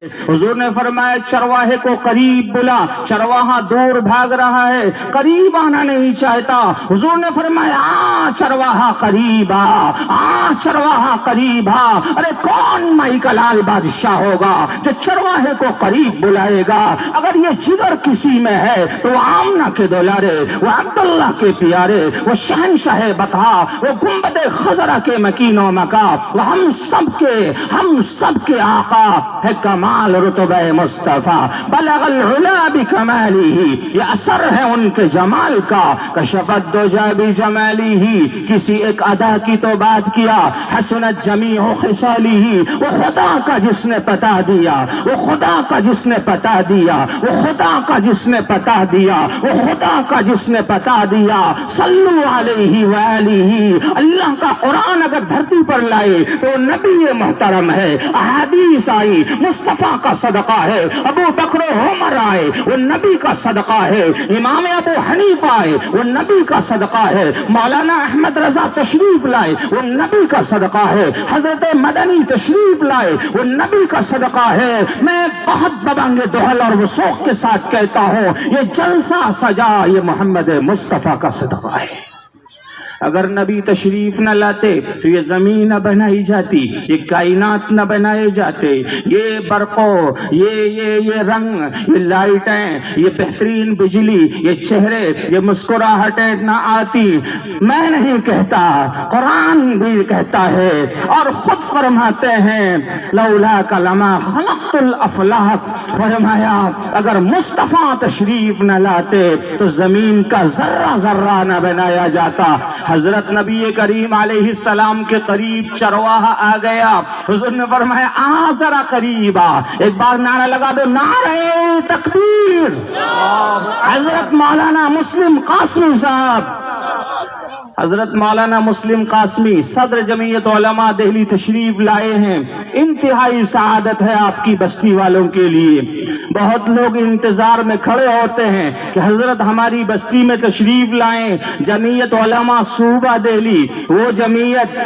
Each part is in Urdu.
حضور نے فرمایا چرواہے کو قریب بلا، چرواہا دور بھاگ رہا ہے، قریب آنا نہیں چاہتا۔ حضور نے فرمایا چرواہا قریب آ، چرواہا قریب آ۔ ارے کون مائی کا لال بادشاہ ہوگا جو چرواہے کو قریب بلائے گا؟ اگر یہ جگر کسی میں ہے تو وہ آمنہ کے دولارے، وہ عبداللہ کے پیارے، وہ شہنشاہ بطحا، وہ گنبد خضرہ کے مکین و مکا، وہ ہم سب کے آقا ہے کمال رتبہ مصطفیٰ، بلغ العلا بکمالہ، یہ اثر ہے ان کے جمال کا، کشفت دجا بجمالہ، کسی ایک ادا کی تو بات کیا، حسنت جمیع خصالہ، وہ خدا کا جس نے پتا دیا، وہ خدا کا جس نے پتا دیا، وہ خدا کا جس نے پتا دیا، وہ خدا کا جس نے پتا دیا، صلو علیہ وآلہ۔ اللہ کا قرآن اگر دھرتی پر لائے تو نبی محترم ہے، احادیث آئی مصطفیٰ کا صدقہ ہے، ابو بکر و عمر آئے وہ نبی کا صدقہ ہے، امام ابو حنیفہ آئے وہ نبی کا صدقہ ہے، مولانا احمد رضا تشریف لائے وہ نبی کا صدقہ ہے، حضرت مدنی تشریف لائے وہ نبی کا صدقہ ہے۔ میں بہت ببانگ دہل اور وثوق کے ساتھ کہتا ہوں یہ جلسہ سجا یہ محمد مصطفیٰ کا صدقہ ہے۔ اگر نبی تشریف نہ لاتے تو یہ زمین نہ بنائی جاتی، یہ کائنات نہ بنائے جاتے، یہ برقوں، یہ رنگ، یہ لائٹیں، یہ بہترین بجلی، یہ چہرے، یہ مسکراہٹیں نہ آتی۔ میں نہیں کہتا، قرآن بھی کہتا ہے اور خود فرماتے ہیں لولا لما خلقت الافلاک، فرمایا اگر مصطفیٰ تشریف نہ لاتے تو زمین کا ذرہ ذرہ نہ بنایا جاتا۔ حضرت نبی کریم علیہ السلام کے قریب چرواہا آ گیا، حضور نے فرمایا آ ذرا قریب آ، ایک بار نعرہ لگا دو، نعرہ تکبیر۔ حضرت مولانا مسلم قاسمی صاحب، حضرت مولانا مسلم قاسمی صدر جمعیت علماء دہلی تشریف لائے ہیں۔ انتہائی سعادت ہے آپ کی بستی والوں کے لیے، بہت لوگ انتظار میں کھڑے ہوتے ہیں کہ حضرت ہماری بستی میں تشریف لائیں۔ جمعیت علماء صوبہ دہلی، وہ جمعیت،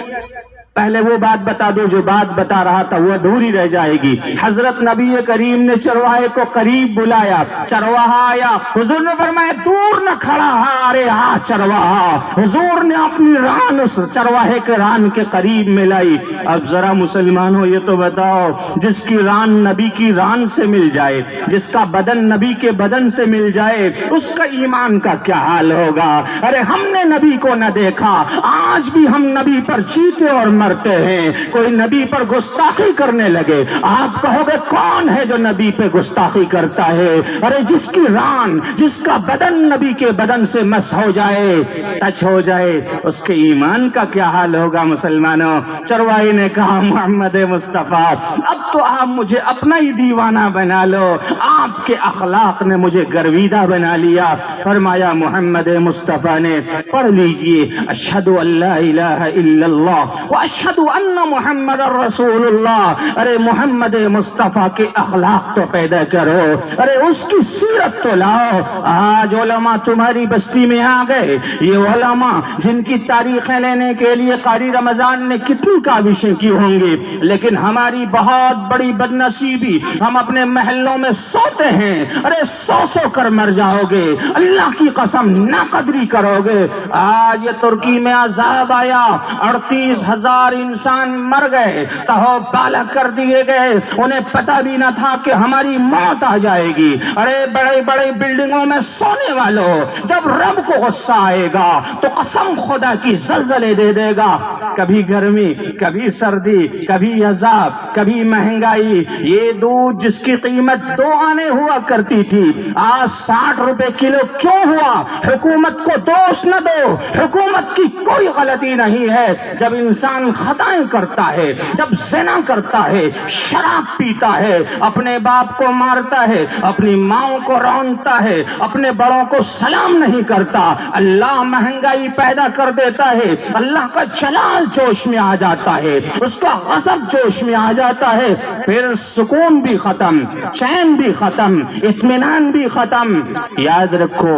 پہلے وہ بات بتا دو جو بات بتا رہا تھا وہ ادھوری رہ جائے گی۔ حضرت نبی کریم نے چرواہے کو قریب بلایا، چرواہا آیا، حضور نے فرمایا دور نہ کھڑا ارے ہاں چرواہا، حضور نے اپنی ران اس چرواہے کے ران کے قریب ملائی۔ اب ذرا مسلمانوں یہ تو بتاؤ، جس کی ران نبی کی ران سے مل جائے، جس کا بدن نبی کے بدن سے مل جائے، اس کا ایمان کا کیا حال ہوگا؟ ارے ہم نے نبی کو نہ دیکھا، آج بھی ہم نبی پر چیتے اور مرتے ہیں۔ کوئی نبی پر گستاخی کرنے لگے، آپ کہو گے کون ہے جو نبی پہ گستاخی کرتا ہے؟ ارے جس کی ران، جس کا بدن نبی کے بدن سے مس ہو جائے، ٹچ ہو جائے، اس کے ایمان کا کیا حال ہوگا مسلمانوں؟ چرواہے نے کہا محمد مصطفیٰ اب تو آپ مجھے اپنا ہی دیوانہ بنا لو، آپ کے اخلاق نے مجھے گرویدہ بنا لیا۔ فرمایا محمد مصطفیٰ نے پڑھ لیجئے اشہد ان لا الہ الا اللہ واشہد ان محمد رسول اللہ۔ ارے محمد مصطفیٰ کے اخلاق تو پیدا کرو، ارے اس کی سیرت تو لاؤ۔ آج علماء تمہاری بستی میں آ گئے، یہ علماء جن کی تاریخیں لینے کے لیے قاری رمضان نے کتنی کاوشیں کی ہوں گی، لیکن ہماری بہت بڑی بدنصیبی، ہم اپنے محلوں میں سوتے ہیں، ارے سو کر مر جاؤ گے، اللہ کی قسم نہ قدری کرو گے۔ آج یہ ترکی میں عذاب آیا، 38,000 انسان مر گئے، تہو بالا کر دیے گئے، انہیں پتہ بھی نہ تھا کہ ہماری موت آ جائے گی۔ ارے بڑے بڑے بلڈنگوں میں سونے والوں، جب رب کو غصہ آئے گا تو قسم خدا کی زلزلے دے دے گا، کبھی گرمی، کبھی سردی، کبھی عذاب، کبھی مہنگائی۔ یہ دودھ جس کی قیمت 2 آنے ہوا کرتی تھی، آج 60 روپے کلو کیوں ہوا؟ حکومت کو دوش نہ دو، حکومت کی کوئی غلطی نہیں ہے۔ جب انسان خطائیں کرتا ہے، جب زنا کرتا ہے، شراب پیتا ہے، اپنے باپ کو مارتا ہے، اپنی ماں کو رونتا ہے، اپنے بڑوں کو سلام نہیں کرتا، اللہ مہنگائی پیدا کر دیتا ہے، اللہ کا جلال جوش میں آ جاتا ہے، اس کا غضب جوش میں آ جاتا ہے، پھر سکون بھی ختم، چین بھی ختم، اطمینان بھی ختم۔ یاد رکھو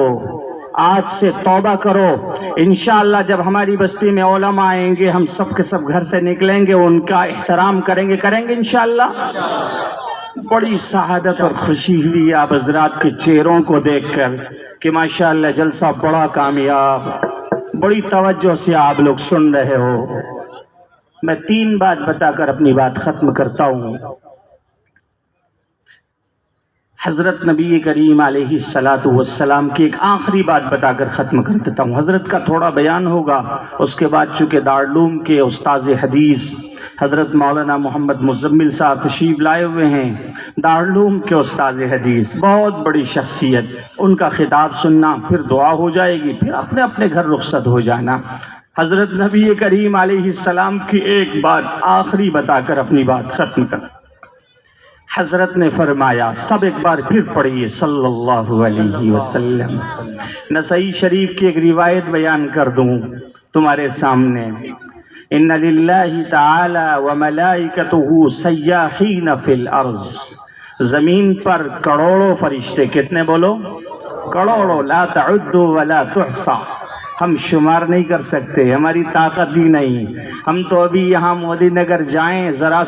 آج سے توبہ کرو، انشاءاللہ جب ہماری بستی میں علماء آئیں گے ہم سب کے سب گھر سے نکلیں گے، ان کا احترام کریں گے انشاءاللہ۔ بڑی سعادت اور خوشی ہوئی آپ حضرات کے چہروں کو دیکھ کر کہ ماشاءاللہ جلسہ بڑا کامیاب، بڑی توجہ سے آپ لوگ سن رہے ہو۔ میں 3 بات بتا کر اپنی بات ختم کرتا ہوں۔ حضرت نبی کریم علیہ السلام کی ایک آخری بات بتا کر ختم کر دیتا ہوں۔ حضرت کا تھوڑا بیان ہوگا، اس کے بعد چونکہ دارالعلوم کے استاذ حدیث حضرت مولانا محمد مزمل صاحب تشریف لائے ہوئے ہیں، دارالعلوم کے استاذ حدیث، بہت بڑی شخصیت، ان کا خطاب سننا، پھر دعا ہو جائے گی، پھر اپنے اپنے گھر رخصت ہو جانا۔ حضرت نبی کریم علیہ السلام کی ایک بات آخری بتا کر اپنی بات ختم کر۔ حضرت نے فرمایا، سب ایک بار پھر پڑھیے صلی اللہ علیہ وسلم۔ نسائی شریف کی ایک روایت بیان کر دوں تمہارے سامنے۔ ان للہ تعالی وملائکتہ سیاحین فی الارض، زمین پر کروڑوں فرشتے، کتنے بولو؟ کروڑوں، لا تعدوا ولا تحصى، ہم شمار نہیں کر سکتے، ہماری طاقت ہی نہیں۔ ہم تو ابھی یہاں مودی نگر جائیں، ذرا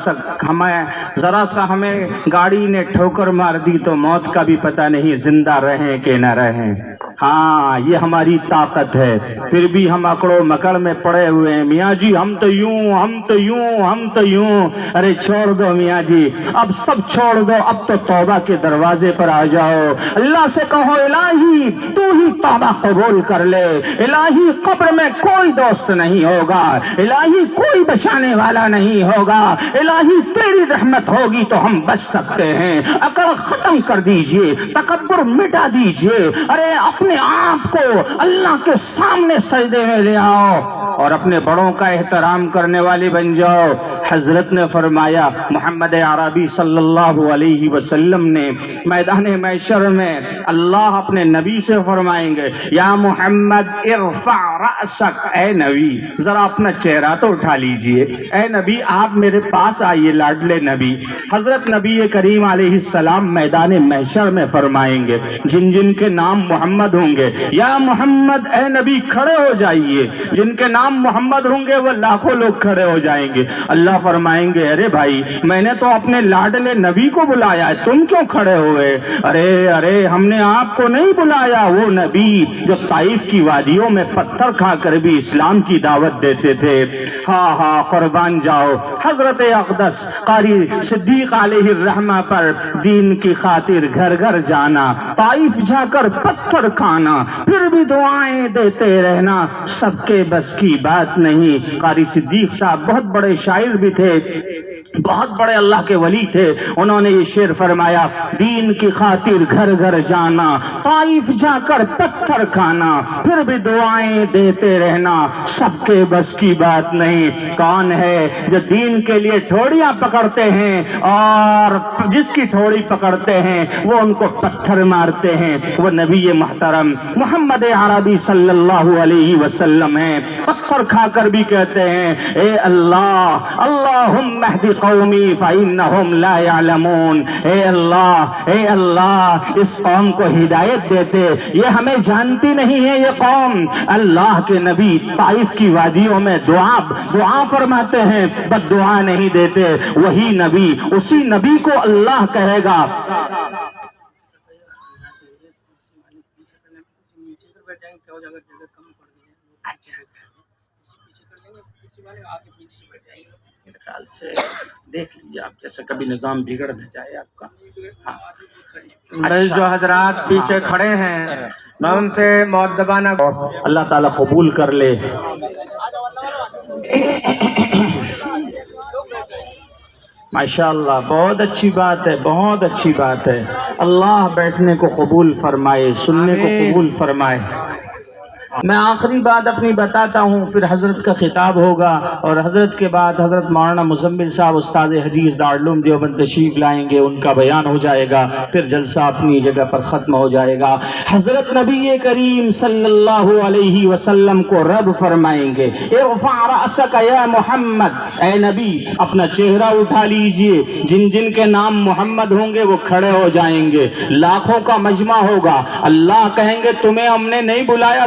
سا ہمیں گاڑی نے ٹھوکر مار دی تو موت کا بھی پتہ نہیں زندہ رہیں کہ نہ رہیں۔ ہاں یہ ہماری طاقت ہے، پھر بھی ہم اکڑو مکڑ میں پڑے ہوئے ہیں۔ میاں جی ہم تو یوں، ہم تو یوں، ہم تو یوں۔ ارے چھوڑ دو میاں جی، اب سب چھوڑ دو، اب تو توبہ کے دروازے پر آ جاؤ۔ اللہ سے کہو الہی تو ہی توبہ قبول کر لے، الہی قبر میں کوئی دوست نہیں ہوگا، الہی کوئی بچانے والا نہیں ہوگا، الہی تیری رحمت ہوگی تو ہم بچ سکتے ہیں۔ عقل ختم کر دیجئے، تکبر مٹا دیجئے، ارے اپنے آپ کو اللہ کے سامنے سجدے میں لے آؤ اور اپنے بڑوں کا احترام کرنے والے بن جاؤ۔ حضرت نے فرمایا، محمد عربی صلی اللہ علیہ وسلم نے میدان محشر میں اللہ اپنے نبی سے فرمائیں گے، یا محمد ارفع رأسک، اے نبی ذرا اپنا چہرہ تو اٹھا لیجئے، اے نبی آپ میرے پاس آئیے لاڈلے نبی۔ حضرت نبی کریم علیہ السلام میدان محشر میں فرمائیں گے، جن جن کے نام محمد ہوں گے، یا محمد اے نبی کھڑے ہو جائیے، جن کے نام محمد ہوں گے وہ لاکھوں لوگ کھڑے ہو جائیں گے۔ اللہ فرمائیں گے، ارے بھائی میں نے تو اپنے لاڈلے نبی کو بلایا ہے، تم کیوں کھڑے ہوئے؟ ارے ہم نے آپ کو نہیں بلایا، وہ نبی جو طائف کی وادیوں میں پتھر کھا کر بھی اسلام کی دعوت دیتے تھے۔ ہاں قربان جاؤ، حضرت اقدس قاری صدیق علیہ الرحمہ پر دین کی خاطر گھر گھر جانا، طائف جا کر پتھر کھانا، پھر بھی دعائیں دیتے رہنا، سب کے بس کی بات نہیں۔ قاری صدیق صاحب بہت بڑے شاعر بھی تھے، بہت بڑے اللہ کے ولی تھے، انہوں نے یہ شعر فرمایا، دین کی خاطر گھر گھر جانا، طائف جا کر پتھر کھانا، پھر بھی دعائیں دیتے رہنا، سب کے بس کی بات نہیں۔ کون ہے جو دین کے لیے ٹھوڑیاں پکڑتے ہیں اور جس کی ٹھوڑی پکڑتے ہیں وہ ان کو پتھر مارتے ہیں؟ وہ نبی محترم محمد عربی صلی اللہ علیہ وسلم ہیں۔ پتھر کھا کر بھی کہتے ہیں، اے اللہ اللہم اہد قومی فإنہم لا يعلمون، اے اللہ اس قوم کو ہدایت دیتے، یہ ہمیں جانتی نہیں ہے یہ قوم۔ اللہ کے نبی طائف کی وادیوں میں دعا فرماتے ہیں، بس دعا نہیں دیتے۔ وہی نبی، اسی نبی کو اللہ کہے گا، خیال سے دیکھ لیجیے آپ، جیسے کبھی نظام بگڑ نہ جائے آپ کا۔ جو حضرات پیچھے کھڑے ہیں میں ان سے مؤدبانہ اللہ تعالیٰ قبول کر لے۔ ماشاءاللہ بہت اچھی بات ہے، بہت اچھی بات ہے۔ اللہ بیٹھنے کو قبول فرمائے، سننے کو قبول فرمائے۔ میں آخری بات اپنی بتاتا ہوں، پھر حضرت کا خطاب ہوگا اور حضرت کے بعد حضرت مولانا مزمل صاحب استاد حدیث دارالعلوم دیوبند تشریف لائیں گے، ان کا بیان ہو جائے گا، پھر جلسہ اپنی جگہ پر ختم ہو جائے گا۔ حضرت نبی کریم صلی اللہ علیہ وسلم کو رب فرمائیں گے، ارفع رأسک یا محمد، اے نبی اپنا چہرہ اٹھا لیجئے، جن جن کے نام محمد ہوں گے وہ کھڑے ہو جائیں گے، لاکھوں کا مجمع ہوگا، اللہ کہیں گے تمہیں ہم نے نہیں بلایا،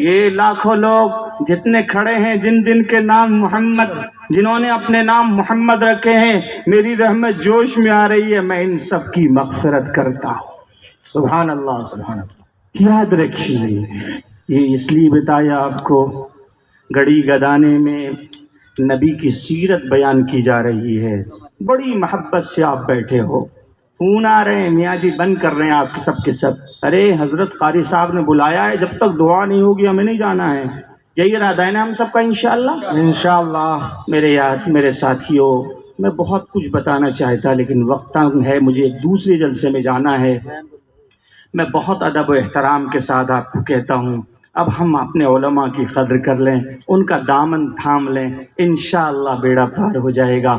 یہ لاکھوں لوگ جتنے کھڑے ہیں جن جن کے نام محمد، جنہوں نے اپنے نام محمد رکھے ہیں، میری رحمت جوش میں آ رہی ہے، میں ان سب کی مغفرت کرتا ہوں۔ سبحان اللہ، سبحان اللہ۔ یاد رکھیے، یہ اس لیے بتایا آپ کو، گڑی گدانے میں نبی کی سیرت بیان کی جا رہی ہے، بڑی محبت سے آپ بیٹھے ہو، فون آ رہے ہیں، میاں جی بند کر رہے ہیں آپ سب کے سب، ارے حضرت قاری صاحب نے بلایا ہے، جب تک دعا نہیں ہوگی ہمیں نہیں جانا ہے، یہی ارادہ ہے نا ہم سب کا انشاءاللہ۔ انشاءاللہ۔ میرے ساتھیوں، میں بہت کچھ بتانا چاہتا لیکن وقت تنگ ہے، مجھے ایک دوسرے جلسے میں جانا ہے۔ میں بہت ادب و احترام کے ساتھ آپ کو کہتا ہوں، اب ہم اپنے علماء کی قدر کر لیں، ان کا دامن تھام لیں، انشاءاللہ بیڑا پار ہو جائے گا۔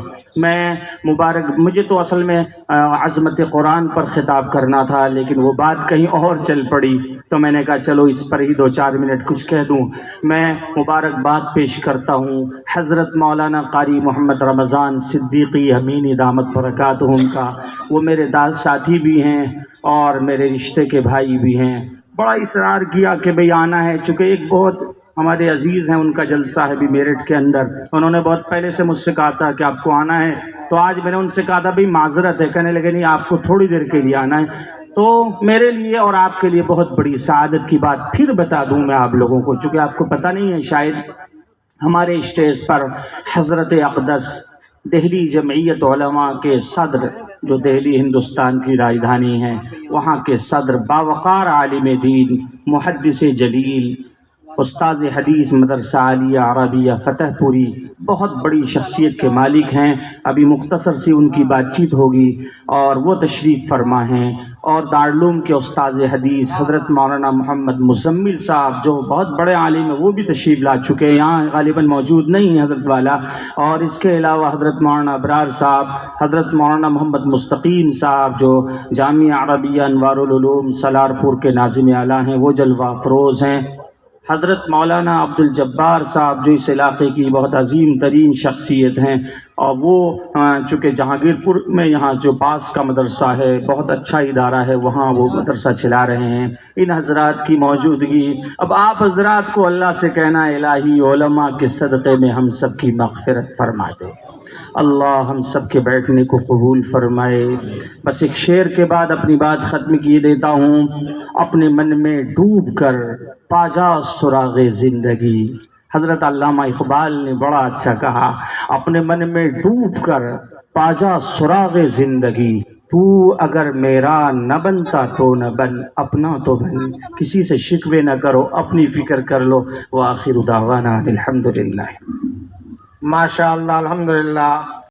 مجھے تو اصل میں عظمت قرآن پر خطاب کرنا تھا، لیکن وہ بات کہیں اور چل پڑی، تو میں نے کہا چلو اس پر ہی 2-4 منٹ کچھ کہہ دوں۔ میں مبارکباد پیش کرتا ہوں حضرت مولانا قاری محمد رمضان صدیقی امینی دامت برکاتہم کا، وہ میرے ساتھی بھی ہیں اور میرے رشتے کے بھائی بھی ہیں۔ بڑا اصرار کیا کہ بھئی آنا ہے، چونکہ ایک بہت ہمارے عزیز ہیں، ان کا جلسہ ہے بھی میرٹھ کے اندر، انہوں نے بہت پہلے سے مجھ سے کہا تھا کہ آپ کو آنا ہے، تو آج میں نے ان سے کہا تھا بھئی معذرت ہے، کہنے لگے نہیں آپ کو تھوڑی دیر کے لیے آنا ہے، تو میرے لیے اور آپ کے لیے بہت بڑی سعادت کی بات پھر بتا دوں میں آپ لوگوں کو، چونکہ آپ کو پتہ نہیں ہے شاید، ہمارے اسٹیج پر حضرت اقدس دہلی جمعیت علماء کے صدر، جو دہلی ہندوستان کی راجدھانی ہے، وہاں کے صدر، باوقار عالم دین، محدث جلیل، استاد حدیث مدرسہ عالیہ عربیہ فتح پوری، بہت بڑی شخصیت کے مالک ہیں، ابھی مختصر سی ان کی بات چیت ہوگی، اور وہ تشریف فرما ہیں، اور دارالعلوم کے استاد حدیث حضرت مولانا محمد مزمل صاحب جو بہت بڑے عالم ہیں، وہ بھی تشریف لا چکے ہیں، یہاں غالباً موجود نہیں ہیں حضرت والا، اور اس کے علاوہ حضرت مولانا ابرار صاحب، حضرت مولانا محمد مستقیم صاحب جو جامعہ عربیہ انوار العلوم سالارپور کے ناظم اعلیٰ ہیں، وہ جلوہ افروز ہیں، حضرت مولانا عبد الجبار صاحب جو اس علاقے کی بہت عظیم ترین شخصیت ہیں، اور وہ چونکہ جہانگیر پور میں یہاں جو پاس کا مدرسہ ہے، بہت اچھا ادارہ ہے، وہاں وہ مدرسہ چلا رہے ہیں، ان حضرات کی موجودگی، اب آپ حضرات کو اللہ سے کہنا الہی علماء کے صدقے میں ہم سب کی مغفرت فرما دے، اللہ ہم سب کے بیٹھنے کو قبول فرمائے۔ بس ایک شعر کے بعد اپنی بات ختم کیے دیتا ہوں، اپنے من میں ڈوب کر پاجا سراغ زندگی، حضرت علامہ اقبال نے بڑا اچھا کہا، اپنے من میں ڈوب کر پاجا سراغ زندگی، تو اگر میرا نہ بنتا تو نہ بن، اپنا تو بن، کسی سے شکوے نہ کرو، اپنی فکر کر لو، وآخر دعوانا الحمدللہ۔ ماشاءاللہ، الحمدللہ۔